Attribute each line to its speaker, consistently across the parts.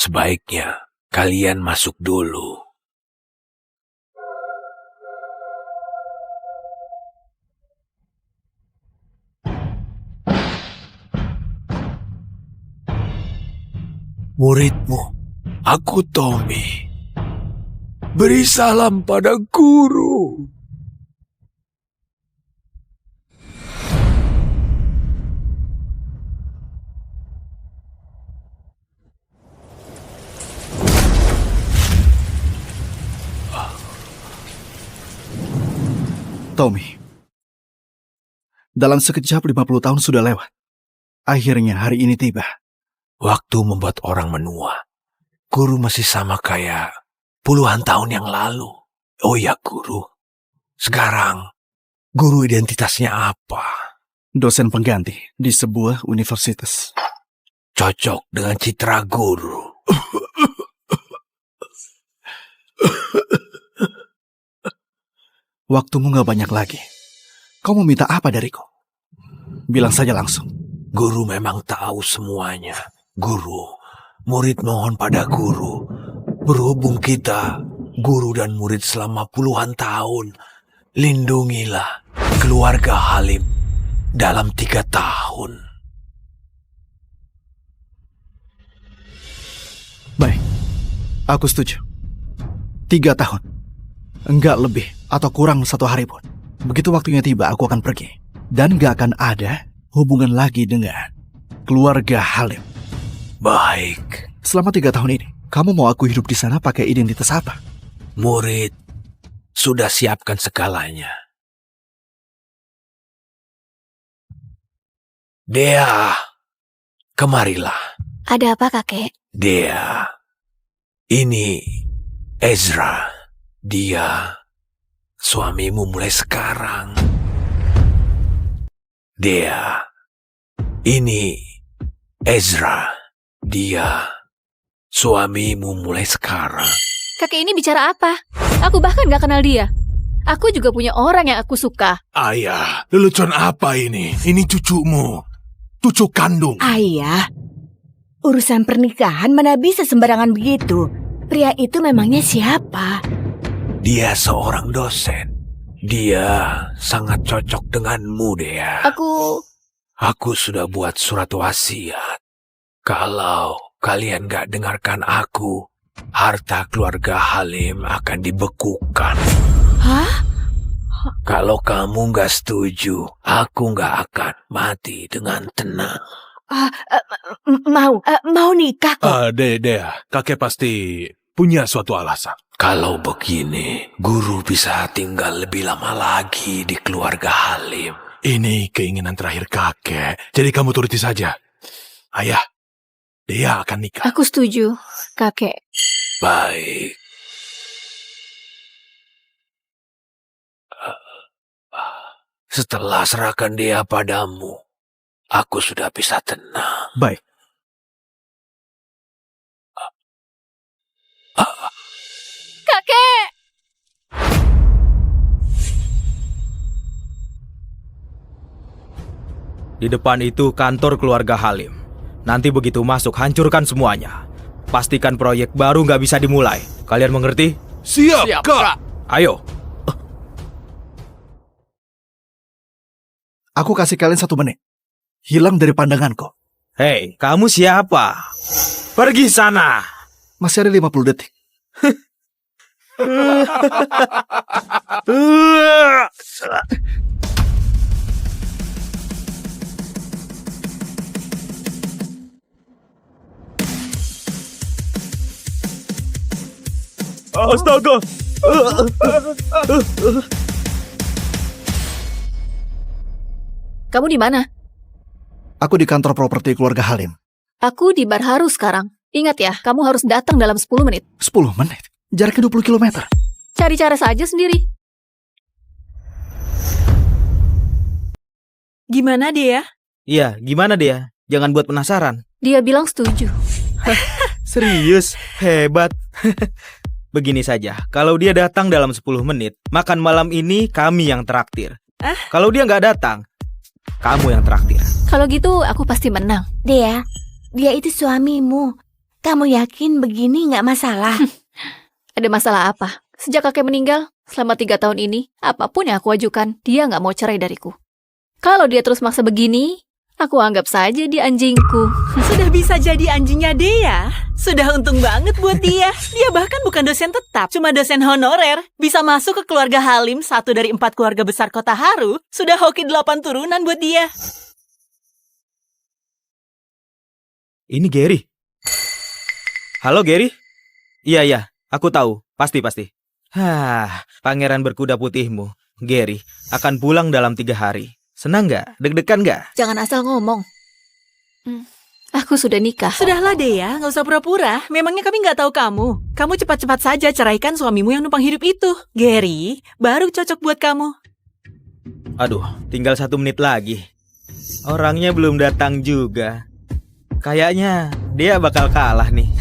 Speaker 1: Sebaiknya kalian masuk dulu. Muridmu, aku Tommy. Beri salam pada guru.
Speaker 2: Tommy, dalam sekejap 50 tahun sudah lewat. Akhirnya hari ini tiba.
Speaker 1: Waktu membuat orang menua. Guru masih sama kayak puluhan tahun yang lalu. Oh ya guru, sekarang guru identitasnya apa?
Speaker 2: Dosen pengganti di sebuah universitas.
Speaker 1: Cocok dengan citra guru.
Speaker 2: Waktumu gak banyak lagi. Kau mau minta apa dariku? Bilang saja langsung.
Speaker 1: Guru memang tahu semuanya. Guru, murid mohon pada guru. Berhubung kita, guru dan murid selama puluhan tahun, lindungilah keluarga Halim dalam 3 tahun.
Speaker 2: Baik, aku setuju. 3 tahun. Enggak lebih atau kurang 1 hari pun. Begitu waktunya tiba, aku akan pergi. Dan gak akan ada hubungan lagi dengan keluarga Halim.
Speaker 1: Baik.
Speaker 2: Selama 3 tahun ini, kamu mau aku hidup di sana pakai identitas apa?
Speaker 1: Murid sudah siapkan segalanya. Dea, kemarilah.
Speaker 3: Ada apa, kakek?
Speaker 1: Dea, ini Ezra. Dia suamimu mulai sekarang. Dea, ini Ezra. Dia suamimu mulai sekarang.
Speaker 3: Kakek ini bicara apa? Aku bahkan gak kenal dia. Aku juga punya orang yang aku suka.
Speaker 4: Ayah, lelucon apa ini? Ini cucumu. Cucu kandung.
Speaker 5: Ayah, urusan pernikahan mana bisa sembarangan begitu? Pria itu memangnya siapa?
Speaker 1: Dia seorang dosen. Dia sangat cocok denganmu, Dea. Aku sudah buat surat wasiat. Kalau kalian gak dengarkan aku, harta keluarga Halim akan dibekukan.
Speaker 5: Hah?
Speaker 1: Kalau kamu gak setuju, aku gak akan mati dengan tenang.
Speaker 5: Mau nikah kok.
Speaker 4: Dea, kakek pasti punya suatu alasan.
Speaker 1: Kalau begini, guru bisa tinggal lebih lama lagi di keluarga Halim.
Speaker 4: Ini keinginan terakhir kakek, jadi kamu turuti saja. Ayah, Dea akan nikah.
Speaker 3: Aku setuju, kakek.
Speaker 1: Baik. Setelah serahkan dia padamu, aku sudah bisa tenang.
Speaker 2: Baik.
Speaker 3: Kakek!
Speaker 6: Di depan itu kantor keluarga Halim. Nanti begitu masuk, hancurkan semuanya. Pastikan proyek baru nggak bisa dimulai. Kalian mengerti?
Speaker 4: Siap, Kak.
Speaker 6: Ayo.
Speaker 2: Aku kasih kalian 1 menit. Hilang dari pandanganku.
Speaker 6: Hei, kamu siapa? Pergi sana.
Speaker 2: Masih ada 50 detik.
Speaker 6: Astaga.
Speaker 3: Kamu di mana?
Speaker 2: Aku di kantor properti keluarga Halim.
Speaker 3: Aku di Bar Haru sekarang. Ingat ya, kamu harus datang dalam 10 menit.
Speaker 2: 10 menit? Jaraknya 20 km.
Speaker 3: Cari cara saja sendiri.
Speaker 5: Gimana dia?
Speaker 6: Iya, gimana dia? Jangan buat penasaran.
Speaker 3: Dia bilang setuju.
Speaker 6: Serius? Hebat. Begini saja, kalau dia datang dalam 10 menit, makan malam ini kami yang traktir. Kalau dia nggak datang, kamu yang traktir.
Speaker 3: Kalau gitu, aku pasti menang.
Speaker 5: Dia itu suamimu. Kamu yakin begini nggak masalah?
Speaker 3: Ada masalah apa? Sejak kakek meninggal, selama 3 tahun ini, apapun yang aku ajukan, dia nggak mau cerai dariku. Kalau dia terus maksa begini, aku anggap saja dia anjingku.
Speaker 7: Sudah bisa jadi anjingnya Dea. Sudah untung banget buat dia. Dia bahkan bukan dosen tetap, cuma dosen honorer. Bisa masuk ke keluarga Halim, 1 dari 4 keluarga besar kota Haru. Sudah hoki 8 turunan buat dia.
Speaker 6: Ini Gary. Halo Gary? Iya, aku tahu. Pasti. Pangeran berkuda putihmu, Gary, akan pulang dalam 3 hari. Senang nggak? Deg-degan nggak?
Speaker 3: Jangan asal ngomong. Aku sudah nikah.
Speaker 7: Sudahlah Dea, nggak usah pura-pura. Memangnya kami nggak tahu kamu. Kamu cepat-cepat saja ceraikan suamimu yang numpang hidup itu. Gary, baru cocok buat kamu.
Speaker 6: Aduh, tinggal 1 menit lagi. Orangnya belum datang juga. Kayaknya dia bakal kalah nih.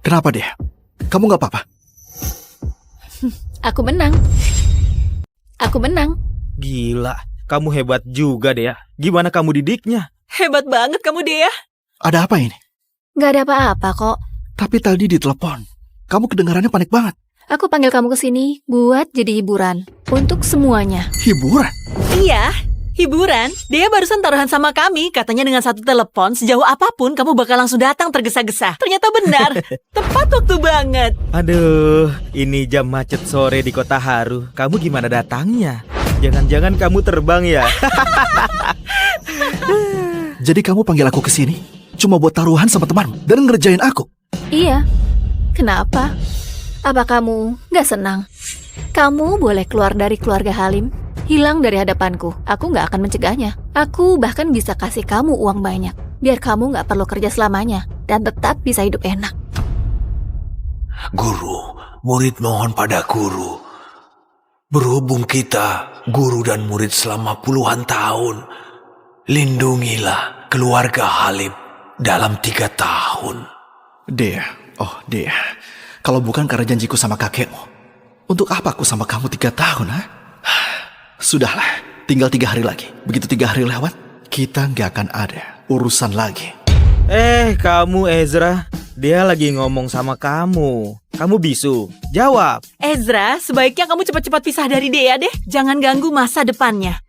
Speaker 2: Kenapa dia? Kamu nggak apa-apa?
Speaker 3: Aku menang.
Speaker 6: Gila, kamu hebat juga Dea. Gimana kamu didiknya?
Speaker 7: Hebat banget kamu Dea.
Speaker 2: Ada apa ini?
Speaker 3: Gak ada apa-apa kok.
Speaker 2: Tapi tadi di telepon, kamu kedengarannya panik banget.
Speaker 3: Aku panggil kamu ke sini buat jadi hiburan. Untuk semuanya.
Speaker 2: Hiburan?
Speaker 7: Iya, hiburan. Dea barusan taruhan sama kami. Katanya dengan 1 telepon, sejauh apapun kamu bakal langsung datang tergesa-gesa. Ternyata benar. Tepat waktu banget.
Speaker 6: Aduh, ini jam macet sore di kota Haru. Kamu gimana datangnya? Jangan-jangan kamu terbang ya?
Speaker 2: Jadi kamu panggil aku ke sini cuma buat taruhan sama temanmu dan ngerjain aku?
Speaker 3: Iya. Kenapa? Apa kamu gak senang? Kamu boleh keluar dari keluarga Halim, hilang dari hadapanku. Aku gak akan mencegahnya. Aku bahkan bisa kasih kamu uang banyak, biar kamu gak perlu kerja selamanya dan tetap bisa hidup enak.
Speaker 1: Guru, murid mohon pada guru. Berhubung kita, guru dan murid selama puluhan tahun, lindungilah keluarga Halim dalam 3 tahun.
Speaker 2: Dea, kalau bukan karena janjiku sama kakekmu, untuk apa aku sama kamu 3 tahun, ha? Sudahlah, tinggal 3 hari lagi. Begitu 3 hari lewat, kita nggak akan ada urusan lagi.
Speaker 6: Kamu Ezra, dia lagi ngomong sama kamu. Kamu bisu, jawab.
Speaker 7: Ezra, sebaiknya kamu cepat-cepat pisah dari Dea deh. Jangan ganggu masa depannya.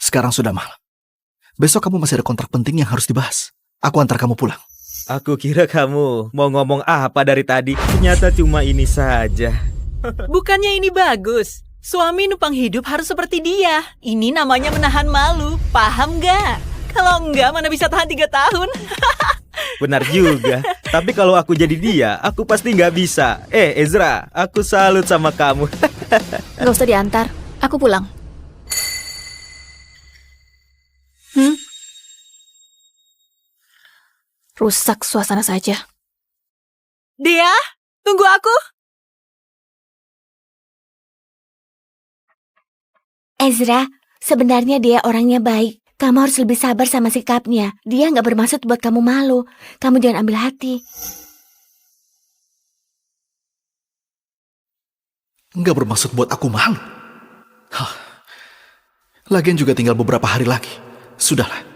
Speaker 2: Sekarang sudah malam. Besok kamu masih ada kontrak penting yang harus dibahas. Aku antar kamu pulang.
Speaker 6: Aku kira kamu mau ngomong apa dari tadi. Ternyata cuma ini saja.
Speaker 7: Bukannya ini bagus? Suami numpang hidup harus seperti dia. Ini namanya menahan malu. Paham nggak? Kalau enggak, mana bisa tahan 3 tahun?
Speaker 6: Benar juga. Tapi kalau aku jadi dia, aku pasti nggak bisa. Ezra, aku salut sama kamu.
Speaker 3: Gak usah diantar, aku pulang. Rusak suasana saja.
Speaker 7: Dea, tunggu aku.
Speaker 5: Ezra, sebenarnya dia orangnya baik. Kamu harus lebih sabar sama sikapnya. Dia nggak bermaksud buat kamu malu. Kamu jangan ambil hati.
Speaker 2: Nggak bermaksud buat aku malu. Lagian juga tinggal beberapa hari lagi. Sudahlah.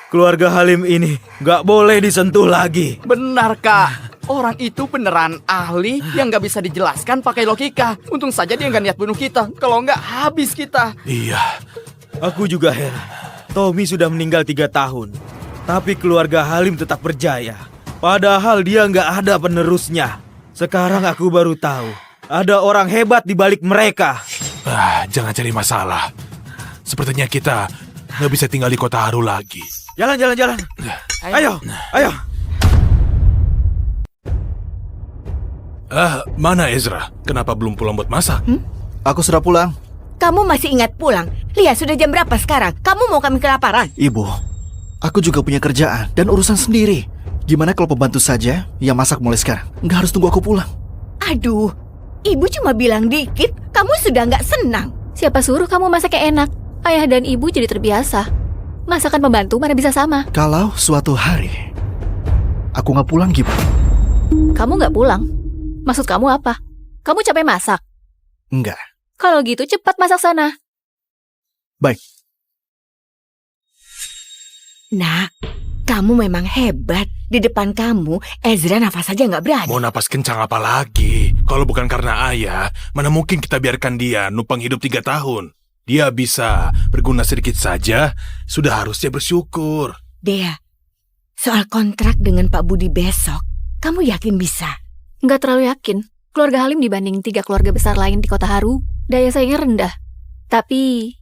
Speaker 6: Keluarga Halim ini nggak boleh disentuh lagi.
Speaker 8: Benar, Kak. Orang itu beneran ahli yang nggak bisa dijelaskan pakai logika. Untung saja dia nggak niat bunuh kita. Kalau nggak, habis kita.
Speaker 4: Iya,
Speaker 6: Aku juga heran. Tommy sudah meninggal 3 tahun. Tapi keluarga Halim tetap berjaya. Padahal dia nggak ada penerusnya. Sekarang aku baru tahu. Ada orang hebat di balik mereka.
Speaker 4: jangan cari masalah. Sepertinya kita nggak bisa tinggal di kota Haru lagi.
Speaker 6: Jalan. Ayo.
Speaker 4: Mana Ezra? Kenapa belum pulang buat masak?
Speaker 2: Aku sudah pulang.
Speaker 5: Kamu masih ingat pulang? Lihat sudah jam berapa sekarang? Kamu mau kami kelaparan?
Speaker 2: Ibu, Aku juga punya kerjaan dan urusan sendiri. Gimana kalau pembantu saja yang masak mulai sekarang? Nggak harus tunggu aku pulang.
Speaker 5: Aduh, ibu cuma bilang dikit, kamu sudah nggak senang.
Speaker 3: Siapa suruh kamu masaknya enak? Ayah dan ibu jadi terbiasa. Masakan pembantu mana bisa sama?
Speaker 2: Kalau suatu hari aku nggak pulang gimana?
Speaker 3: Kamu nggak pulang? Maksud kamu apa? Kamu capek masak?
Speaker 2: Enggak.
Speaker 3: Kalau gitu cepat masak sana.
Speaker 2: Baik.
Speaker 5: Nak, kamu memang hebat. Di depan kamu, Ezra nafas saja nggak berani.
Speaker 4: Mau napas kencang apa lagi? Kalau bukan karena ayah, mana mungkin kita biarkan dia numpang hidup 3 tahun. Dia bisa berguna sedikit saja, sudah harusnya bersyukur.
Speaker 5: Dea, soal kontrak dengan Pak Budi besok, kamu yakin bisa?
Speaker 3: Nggak terlalu yakin. Keluarga Halim dibanding 3 keluarga besar lain di Kota Haru, daya saingnya rendah. Tapi,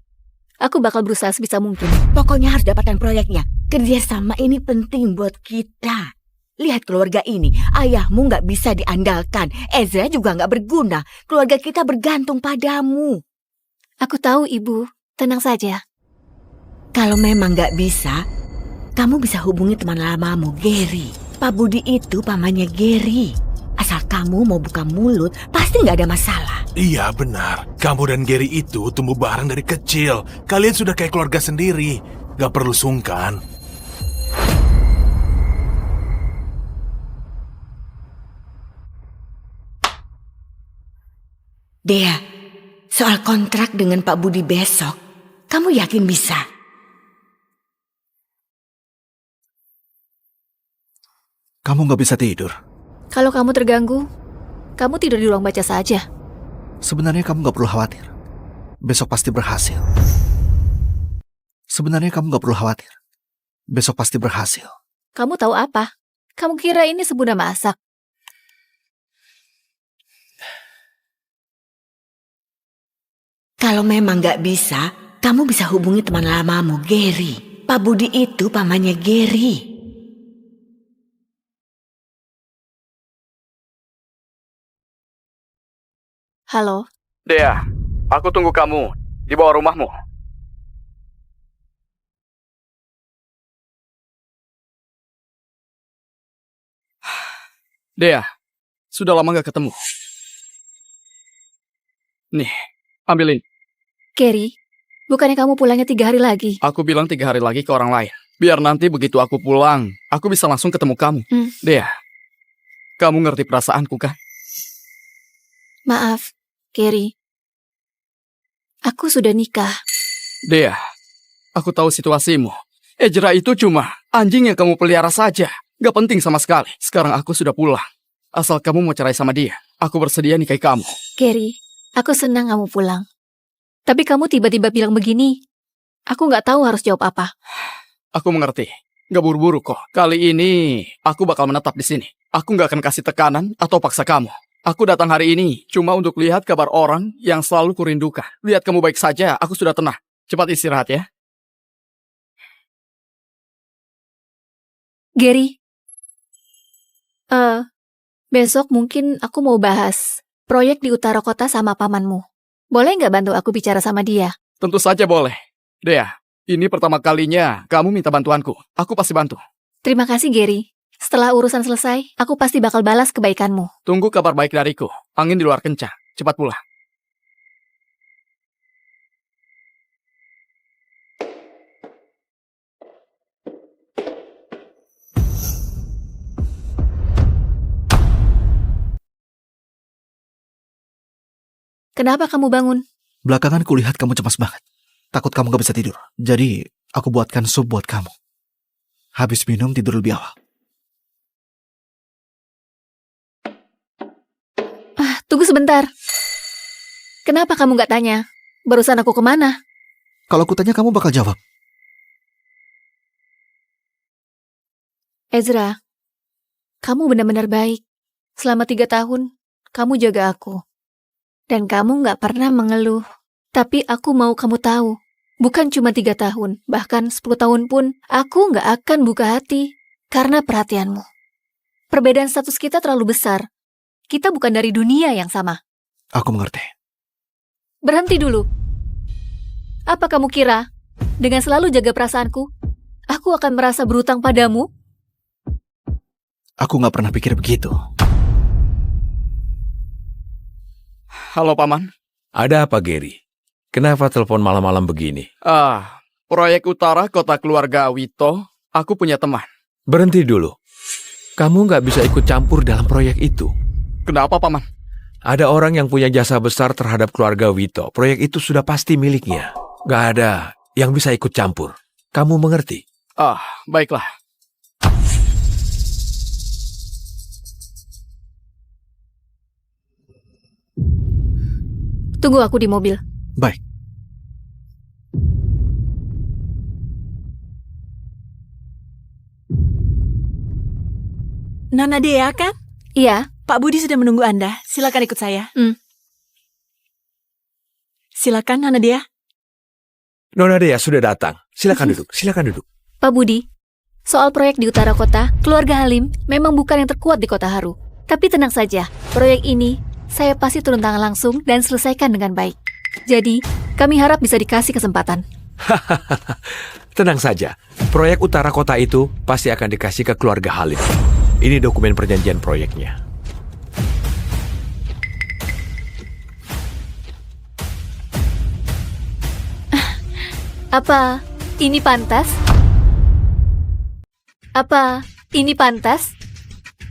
Speaker 3: aku bakal berusaha sebisa mungkin.
Speaker 5: Pokoknya harus dapatkan proyeknya. Kerjasama ini penting buat kita. Lihat keluarga ini, ayahmu nggak bisa diandalkan. Ezra juga nggak berguna. Keluarga kita bergantung padamu.
Speaker 3: Aku tahu, Ibu. Tenang saja.
Speaker 5: Kalau memang nggak bisa, kamu bisa hubungi teman lamamu, Gary. Pak Budi itu pamannya Gary. Asal kamu mau buka mulut, pasti nggak ada masalah.
Speaker 4: Iya benar, kamu dan Gary itu tumbuh bareng dari kecil. Kalian sudah kayak keluarga sendiri, gak perlu sungkan.
Speaker 5: Dea, soal kontrak dengan Pak Budi besok, kamu yakin bisa?
Speaker 2: Kamu nggak bisa tidur.
Speaker 3: Kalau kamu terganggu, kamu tidur di ruang baca saja.
Speaker 2: Sebenarnya kamu nggak perlu khawatir. Besok pasti berhasil. Sebenarnya kamu nggak perlu khawatir. Besok pasti berhasil.
Speaker 3: Kamu tahu apa? Kamu kira ini sebuah masak?
Speaker 5: Kalau memang nggak bisa, kamu bisa hubungi teman lamamu, Gary. Pak Budi itu pamannya Gary.
Speaker 3: Halo,
Speaker 8: Dea, aku tunggu kamu di bawah rumahmu. Dea, sudah lama gak ketemu. Nih, ambil ini.
Speaker 3: Gary, bukannya kamu pulangnya 3 hari lagi?
Speaker 8: Aku bilang 3 hari lagi ke orang lain. Biar nanti begitu aku pulang, aku bisa langsung ketemu kamu. Dea, kamu ngerti perasaanku kan?
Speaker 3: Maaf, Gary. Aku sudah nikah.
Speaker 8: Dea, aku tahu situasimu. Ezra itu cuma anjing yang kamu pelihara saja. Gak penting sama sekali. Sekarang aku sudah pulang. Asal kamu mau cerai sama dia, aku bersedia nikahi kamu.
Speaker 3: Gary, aku senang kamu pulang. Tapi kamu tiba-tiba bilang begini. Aku nggak tahu harus jawab apa.
Speaker 8: Aku mengerti. Gak buru-buru kok. Kali ini, aku bakal menetap di sini. Aku gak akan kasih tekanan atau paksa kamu. Aku datang hari ini cuma untuk lihat kabar orang yang selalu kurindukan. Lihat kamu baik saja, aku sudah tenang. Cepat istirahat ya.
Speaker 3: Gary, besok mungkin aku mau bahas proyek di utara kota sama pamanmu. Boleh nggak bantu aku bicara sama dia?
Speaker 8: Tentu saja boleh. Dea, ini pertama kalinya kamu minta bantuanku. Aku pasti bantu.
Speaker 3: Terima kasih, Gary. Setelah urusan selesai, aku pasti bakal balas kebaikanmu.
Speaker 8: Tunggu kabar baik dariku. Angin di luar kencang. Cepat pulang.
Speaker 3: Kenapa kamu bangun?
Speaker 2: Belakangan kulihat kamu cemas banget. Takut kamu gak bisa tidur. Jadi, aku buatkan sup buat kamu. Habis minum, tidur lebih awal.
Speaker 3: Tunggu sebentar. Kenapa kamu gak tanya? Barusan aku kemana?
Speaker 2: Kalau aku tanya, kamu bakal jawab.
Speaker 3: Ezra, kamu benar-benar baik. Selama 3 tahun, kamu jaga aku. Dan kamu gak pernah mengeluh. Tapi aku mau kamu tahu, bukan cuma 3 tahun, bahkan 10 tahun pun, aku gak akan buka hati karena perhatianmu. Perbedaan status kita terlalu besar. Kita bukan dari dunia yang sama.
Speaker 2: Aku mengerti.
Speaker 3: Berhenti dulu. Apa kamu kira, dengan selalu jaga perasaanku, aku akan merasa berutang padamu?
Speaker 2: Aku nggak pernah pikir begitu.
Speaker 8: Halo, Paman.
Speaker 1: Ada apa, Gary? Kenapa telepon malam-malam begini?
Speaker 8: Proyek utara kota keluarga Wito, aku punya teman.
Speaker 1: Berhenti dulu. Kamu nggak bisa ikut campur dalam proyek itu.
Speaker 8: Kenapa, Paman?
Speaker 1: Ada orang yang punya jasa besar terhadap keluarga Wito. Proyek itu sudah pasti miliknya. Nggak ada yang bisa ikut campur. Kamu mengerti?
Speaker 8: Baiklah.
Speaker 3: Tunggu aku di mobil.
Speaker 2: Baik.
Speaker 7: Nona Dea kan?
Speaker 3: Iya,
Speaker 7: Pak Budi sudah menunggu Anda. Silakan ikut saya. Silakan, Nona Dea.
Speaker 1: Nona Dea sudah datang. Silakan duduk, silakan duduk.
Speaker 3: Pak Budi. Soal proyek di utara kota, keluarga Halim memang bukan yang terkuat di Kota Haru. Tapi tenang saja, proyek ini saya pasti turun tangan langsung dan selesaikan dengan baik. Jadi, kami harap bisa dikasih kesempatan.
Speaker 1: Tenang saja, proyek utara kota itu pasti akan dikasih ke keluarga Halim. Ini dokumen perjanjian proyeknya.
Speaker 3: Apa ini pantas? Apa ini pantas?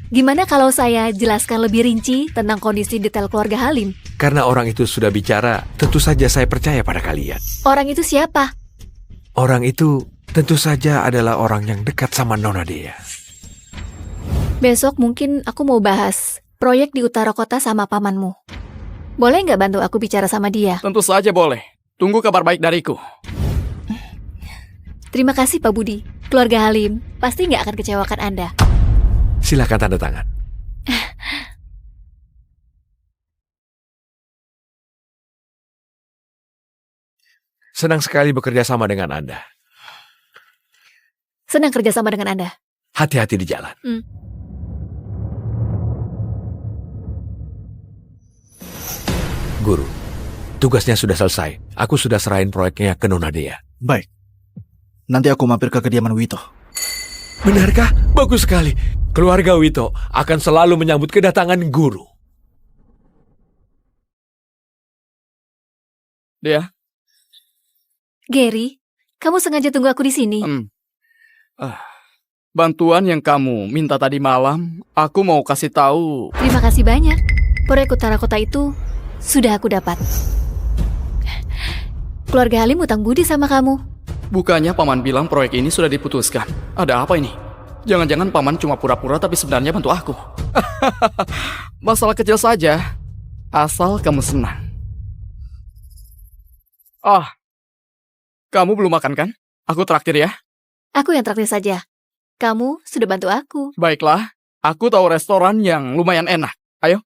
Speaker 3: Gimana kalau saya jelaskan lebih rinci tentang kondisi detail keluarga Halim?
Speaker 1: Karena orang itu sudah bicara, tentu saja saya percaya pada kalian.
Speaker 3: Orang itu siapa?
Speaker 1: Orang itu tentu saja adalah orang yang dekat sama Nona Dea.
Speaker 3: Besok mungkin aku mau bahas proyek di utara kota sama pamanmu. Boleh nggak bantu aku bicara sama dia?
Speaker 8: Tentu saja boleh. Tunggu kabar baik dariku.
Speaker 3: Terima kasih Pak Budi. Keluarga Halim pasti nggak akan kecewakan Anda.
Speaker 1: Silakan tanda tangan. Senang sekali bekerja sama dengan Anda.
Speaker 3: Senang kerjasama dengan Anda.
Speaker 1: Hati-hati di jalan. Guru, tugasnya sudah selesai. Aku sudah serahin proyeknya ke Nona Dea.
Speaker 2: Baik. Nanti aku mampir ke kediaman Wito.
Speaker 1: Benarkah? Bagus sekali. Keluarga Wito akan selalu menyambut kedatangan guru.
Speaker 8: Dea?
Speaker 3: Gary, kamu sengaja tunggu aku di sini.
Speaker 8: Bantuan yang kamu minta tadi malam, aku mau kasih tahu.
Speaker 3: Terima kasih banyak. Proyek utara kota itu sudah aku dapat. Keluarga Halim utang budi sama kamu.
Speaker 8: Bukannya Paman bilang proyek ini sudah diputuskan. Ada apa ini? Jangan-jangan Paman cuma pura-pura tapi sebenarnya bantu aku. Masalah kecil saja. Asal kamu senang. Kamu belum makan kan? Aku traktir ya.
Speaker 3: Aku yang traktir saja. Kamu sudah bantu aku.
Speaker 8: Baiklah, aku tahu restoran yang lumayan enak. Ayo.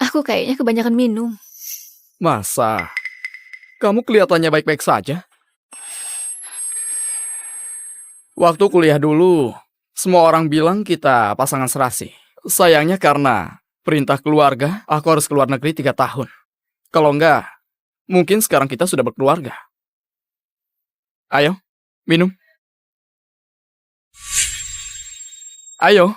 Speaker 3: Aku kayaknya kebanyakan minum.
Speaker 8: Masa? Kamu kelihatannya baik-baik saja. Waktu kuliah dulu, semua orang bilang kita pasangan serasi. Sayangnya karena perintah keluarga, aku harus keluar negeri 3 tahun. Kalau enggak, mungkin sekarang kita sudah berkeluarga. Ayo, minum. Ayo.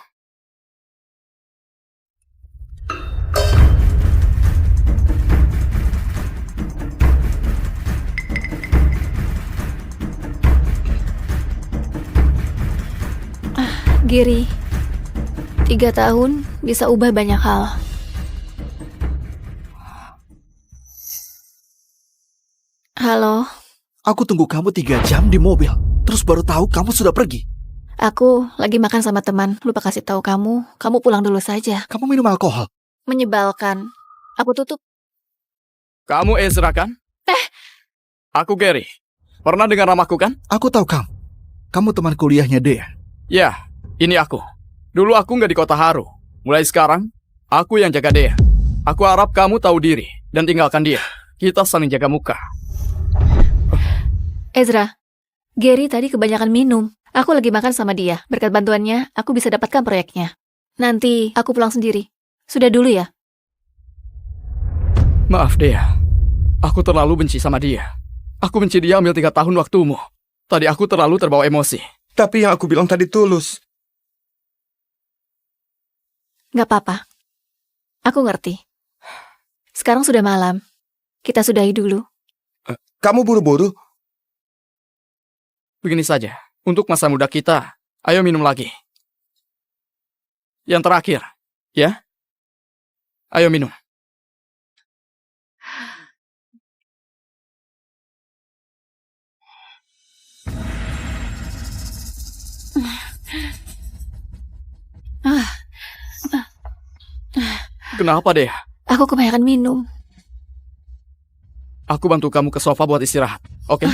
Speaker 3: Gary, 3 tahun bisa ubah banyak hal. Halo,
Speaker 2: Aku tunggu kamu 3 jam di mobil. Terus baru tahu kamu sudah pergi.
Speaker 3: aku lagi makan sama teman. Lupa kasih tahu kamu pulang dulu saja.
Speaker 2: Kamu minum alkohol.
Speaker 3: Menyebalkan. Aku tutup.
Speaker 8: Kamu Ezra kan? Aku Gary. Pernah dengar namaku kan?
Speaker 2: Aku tahu kamu. Kamu teman kuliahnya Dea.
Speaker 8: Ya, ini aku. Dulu aku nggak di Kota Haru. Mulai sekarang, aku yang jaga Dea. Aku harap kamu tahu diri dan tinggalkan dia. Kita saling jaga muka.
Speaker 3: Ezra, Gary tadi kebanyakan minum. Aku lagi makan sama dia. Berkat bantuannya, aku bisa dapatkan proyeknya. Nanti aku pulang sendiri. Sudah dulu ya.
Speaker 8: Maaf, Dea. Aku terlalu benci sama dia. Aku benci dia ambil 3 tahun waktumu. Tadi aku terlalu terbawa emosi.
Speaker 9: Tapi yang aku bilang tadi tulus.
Speaker 3: Gak apa-apa. Aku ngerti. Sekarang sudah malam. Kita sudahi dulu.
Speaker 9: Kamu buru-buru?
Speaker 8: Begini saja, untuk masa muda kita, ayo minum lagi. Yang terakhir, ya? Ayo minum. Kenapa, Dea?
Speaker 3: Aku kebanyakan minum.
Speaker 8: Aku bantu kamu ke sofa buat istirahat, oke?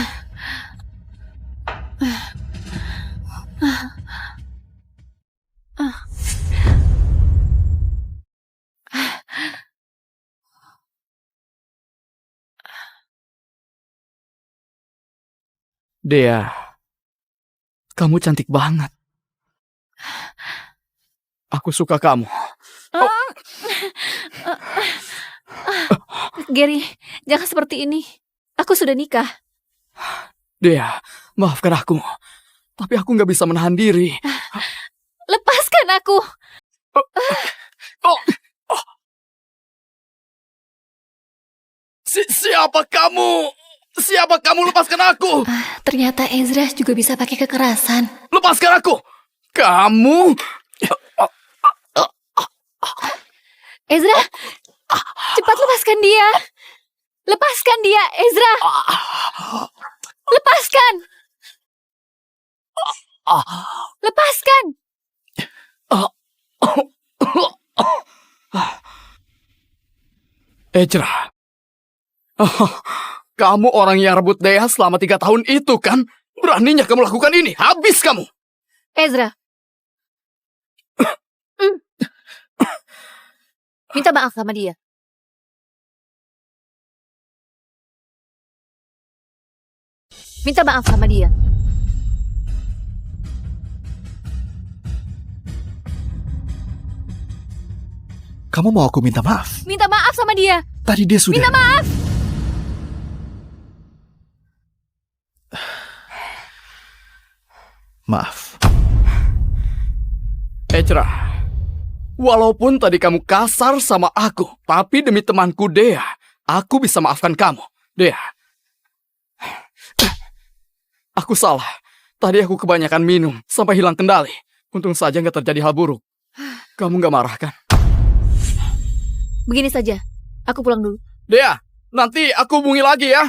Speaker 8: Dea, kamu cantik banget. Aku suka kamu.
Speaker 3: Gary, jangan seperti ini. Aku sudah nikah.
Speaker 8: Dea, maafkan aku. Tapi aku nggak bisa menahan diri.
Speaker 3: Lepaskan aku.
Speaker 8: Siapa kamu? Siapa kamu? Lepaskan aku!
Speaker 3: Ternyata Ezra juga bisa pakai kekerasan.
Speaker 8: Lepaskan aku! Kamu!
Speaker 3: Ezra, cepat lepaskan dia. Lepaskan dia, Ezra. Lepaskan. Lepaskan.
Speaker 8: Ezra. Kamu orang yang rebut Dea selama 3 tahun itu kan? Beraninya kamu lakukan ini. Habis kamu.
Speaker 3: Ezra. Minta maaf sama dia. Minta maaf sama dia.
Speaker 2: Kamu mau aku minta maaf?
Speaker 3: Minta maaf sama dia.
Speaker 2: Tadi dia sudah...
Speaker 3: Minta maaf.
Speaker 2: Maaf.
Speaker 8: Ezra, walaupun tadi kamu kasar sama aku, tapi demi temanku Dea, aku bisa maafkan kamu. Dea, aku salah. Tadi aku kebanyakan minum sampai hilang kendali. Untung saja nggak terjadi hal buruk. Kamu nggak marah kan?
Speaker 3: Begini saja. Aku pulang dulu.
Speaker 8: Dea, nanti aku hubungi lagi ya.